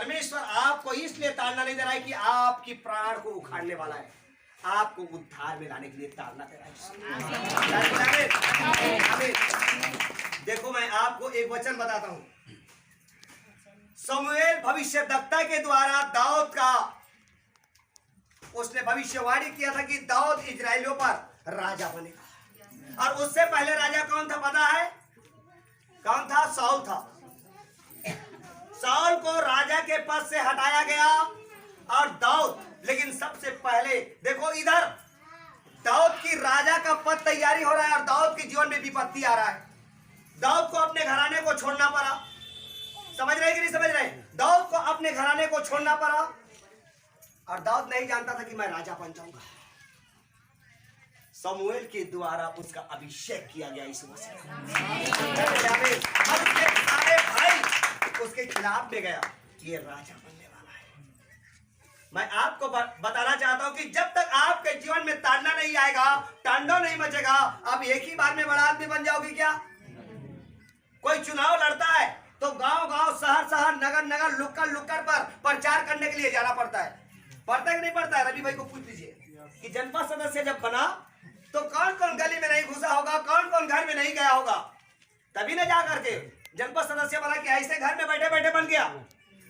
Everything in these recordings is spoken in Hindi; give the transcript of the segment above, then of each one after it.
परमेश्वर आपको इसलिए ताड़ना नहीं दे रहा है कि आपकी प्राण को उखाड़ने वाला है, आपको उद्धार में लाने के लिए ताड़ना दे रहा है। देखो मैं आपको एक वचन बताता हूं। शमूएल भविष्यद्वक्ता के द्वारा दाऊद का, उसने भविष्यवाणी किया था कि दाऊद इजराइलियों पर राजा बनेगा। और उससे पहले राजा कौन था पता है? कौन था? साउल था। साउल को राजा के पद से हटाया गया और दाऊद, लेकिन सबसे पहले देखो इधर दाऊद की राजा का पद तैयारी हो रहा है और दाऊद के जीवन में विपत्ति आ रहा है। दाऊद को अपने घराने को छोड़ना पड़ा। समझ रहे कि नहीं समझ रहे? दाऊद को अपने घराने को छोड़ना पड़ा और दाऊद नहीं जानता था कि मैं राजा बन जाऊंगा। शमूएल के द्वारा उसका अभिषेक किया गया इस मसीह। और उसके सारे भाई उसके खिलाफ में गया, ये राजा बनने वाला है। मैं आपको बताना चाहता हूं कि जब तक आपके जीवन में ताड़ना नहीं आएगा, तांडव नहीं मचेगा, आप एक ही बार में बड़ा आदमी बन जाओगे क्या? कोई चुनाव लड़ता है तो गांव गांव, शहर शहर, नगर नगर, लुक्कड़ लुक्कड़ पर प्रचार करने के लिए जाना पड़ता है। पड़ता है कि नहीं पड़ता है? रवि भाई को पूछ लीजिए कि जनपद सदस्य जब बना तो कौन कौन गली में नहीं घुसा होगा, कौन कौन घर में नहीं गया होगा, तभी ना जा करके जनपद सदस्य बना कि ऐसे घर में बैठे बैठे बन गया।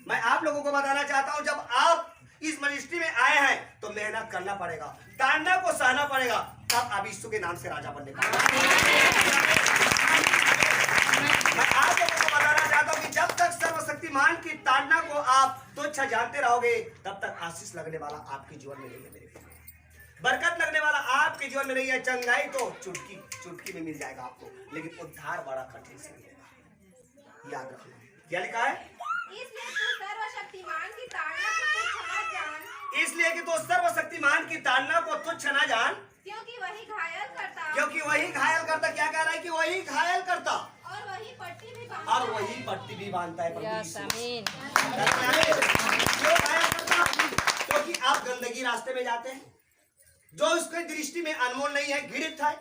मैं आप लोगों को बताना चाहता हूं, जब आप इस मिनिस्ट्री में आए हैं तो मेहनत करना पड़ेगा, ताड़ना को सहना पड़ेगा, तब आप यीशु के नाम से राजा बनने का। मैं आप लोगों को बताना चाहता हूं कि जब तक सर्वशक्तिमान की ताड़ना को आप तुच्छ जानते रहोगे, तब तक आशीष लगने वाला आपके जीवन में नहीं है। मेरे बरकत लगने वाला आपके जीवन में नहीं है। चंगाई तो चुटकी चुटकी में मिल जाएगा आपको, लेकिन उद्धार बड़ा कठिन से मिलेगा। याद रखना क्या लिखा है? इसलिए तू सर्वशक्तिमान की ताड़ना को तुच्छ न जान। इसलिए कि तू सर्वशक्तिमान की ताड़ना को तुच्छ न जान, क्योंकि वही घायल करता। क्योंकि वही घायल करता। क्या कह रहा है? कि वही घायल करता और वही पट्टी भी बांधता। और वही पट्टी भी बांधता है। क्योंकि आप गंदगी रास्ते में जाते हैं जो उसकी दृष्टि में अनमोल नहीं है, घृणित है।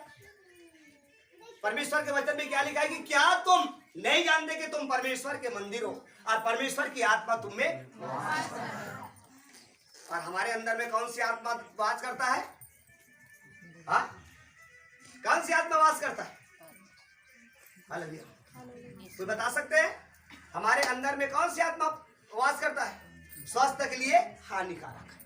परमेश्वर के वचन में क्या लिखा है कि क्या तुम नहीं जानते कि तुम परमेश्वर के मंदिर हो और परमेश्वर की आत्मा तुम में? और हमारे अंदर में कौन सी आत्मा वास करता है? हाँ, कौन सी आत्मा वास करता है? हालेलुया। कोई बता सकते हैं हमारे अंदर में कौन सी आत्मा वास करता है? स्वास्थ्य के लिए हानिकारक है।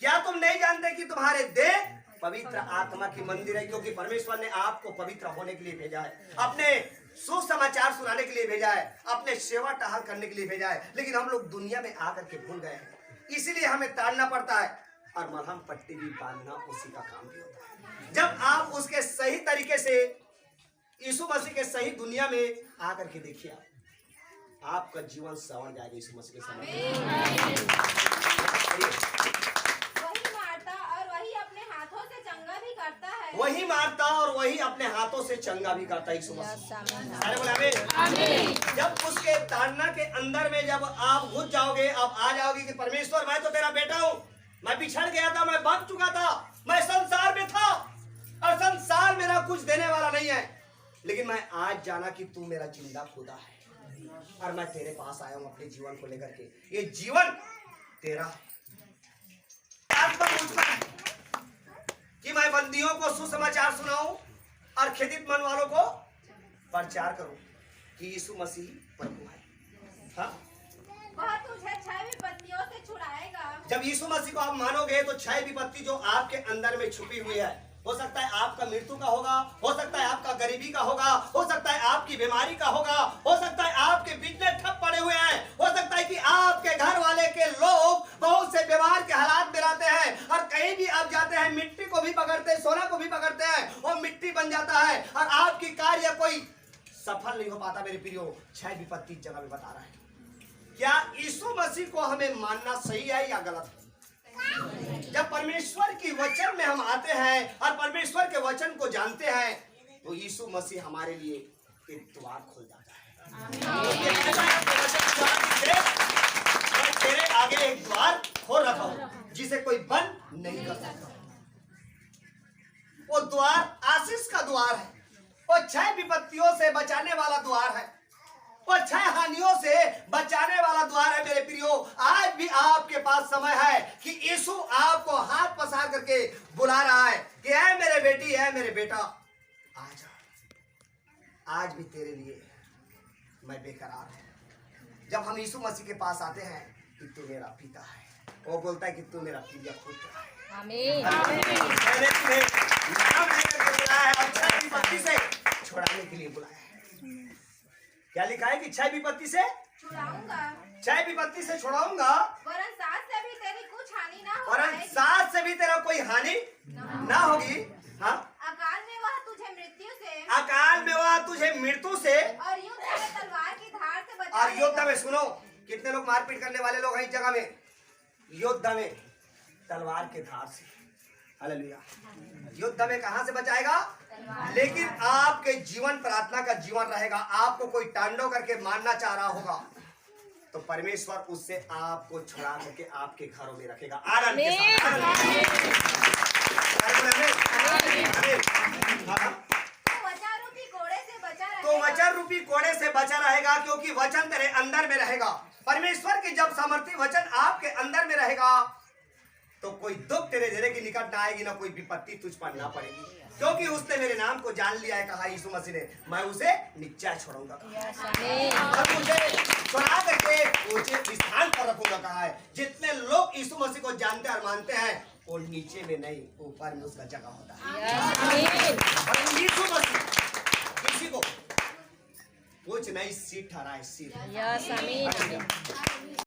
क्या तुम नहीं जानते कि तुम्हारे देह पवित्र आत्मा की मंदिर है? क्योंकि परमेश्वर ने आपको पवित्र होने के लिए भेजा है, अपने सुसमाचार सुनाने के लिए भेजा है, अपने सेवा टहल करने के लिए भेजा है। लेकिन हम लोग दुनिया में आकर के भूल गए हैं, इसीलिए हमें ताड़ना पड़ता है। और मलहम पट्टी भी बांधना उसी का काम भी होता है। जब आप उसके सही तरीके से यीशु मसीह के सही दुनिया में आकर के देखिए, आपका जीवन संवर जाएगा यीशु मसीह के समय। वही मारता और वही अपने हाथों से चंगा भी करता है यीशु मसीह। अरे बोले आमीन। जब उसके ताड़ना के अंदर में जब आप घुस जाओगे, आप आ जाओगे कि परमेश्वर मैं तो तेरा बेटा हूँ, मैं बिछड़ गया था, मैं बच चुका था, मैं संसार में था और संसार मेरा कुछ देने वाला नहीं है, लेकिन मैं आज जाना कि तू मेरा जिंदा खुदा है और मैं तेरे पास आया हूँ अपने जीवन को लेकर के। ये जीवन तेरा है। कि मैं बंदियों को सुसमाचार सुनाऊं और खेदित मन वालों को प्रचार करूं कि यीशु मसीह प्रभु है। हाँ? वह तुझे 6 विपत्तियों से छुड़ाएगा। जब यीशु मसीह को आप मानोगे तो 6 विपत्ति जो आपके अंदर में छुपी हुई है, हो सकता है आपका मृत्यु का होगा, हो सकता है आपका गरीबी का होगा, हो सकता है आपकी बीमारी का होगा, हो सकता है आपके बिजनेस ठप पड़े हुए हैं, हो सकता है कि आपके घर वाले के लोग बहुत से व्यवहार के हालात में रहते हैं और कहीं भी आप जाते हैं मिट्टी को भी पकड़ते हैं, सोना को भी पकड़ते हैं, वो मिट्टी बन जाता है और आपकी कार्य कोई सफल नहीं हो पाता। मेरे प्रियो, 6 विपत्ति जगह में बता रहा है। क्या यीशु मसीह को हमें मानना सही है या गलत है? जब परमेश्वर की वचन में हम आते हैं और परमेश्वर के वचन को जानते हैं तो यीशु मसीह हमारे लिए एक द्वार खोल जाता है। मैं तेरे आगे एक द्वार खोल रखा हूं जिसे कोई बंद नहीं कर सकता। वो द्वार आशीष का द्वार है, वो 6 विपत्तियों से बचाने वाला द्वार है, वो 6 हानियों से करके बुला रहा है कि है मेरे बेटी, है मेरे बेटा, आजा। आज भी तेरे लिए मैं बेकरार हूं। जब हम यीशु मसीह के पास आते हैं कि तू मेरा पिता है, वो बोलता है कि तू मेरा प्रिय पुत्र है। आमीन। मैंने तुम्हें नाम लेकर के बुलाया है और क्षय विपत्ति से छुड़ाने के लिए बुलाया है। क्या लिखा है कि क्षय विपत्ति से छुड़ाऊंगा, क्षय विपत्ति से छुड़ाऊंगा, वरन साथ से भी तेरी कुछ हानि ना हो वरन पाएगी। साथ से भी तेरा कोई हानि ना होगी। हाँ, अकाल में वह तुझे मृत्यु से अकाल में वह तुझे मृत्यु से और युद्ध में तलवार की धार से बचा और युद्ध लेगा। में, सुनो कितने लोग मारपीट करने वाले लोग हैं इस जगह में, युद्ध में तलवार के धार से। हालेलुया। युद्ध में कहां से बचाएगा? लेकिन आपके जीवन प्रार्थना का जीवन रहेगा। आपको कोई तांडव करके मारना चाह रहा होगा तो परमेश्वर उससे आपको छुड़ा करके आपके घरों में रखेगा आनंद के साथ। तो वचन रूपी कोड़े से बचा तो रहेगा। वचन रूपी कोड़े से बचा रहेगा, क्योंकि वचन तेरे अंदर में रहेगा। परमेश्वर के जब सामर्थ्य वचन आपके अंदर में रहेगा तो कोई दुख तेरे घेरे की निकट ना आएगी, ना कोई विपत्ति तुझ पर ना पड़ेगी, क्योंकि उसने मेरे नाम को जान लिया है। कहा यीशु मसीह ने, मैं उसे निश्चय छोड़ूंगा और मुझे छुड़ा करके ऊंचे स्थान पर रखूंगा। कहा है जितने लोग यीशु मसीह को जानते और मानते हैं वो नीचे में नहीं, ऊपर में उसका जगह होता है। और यीशु मसीह किसी को कुछ नहीं सीट ठहराए, सीट।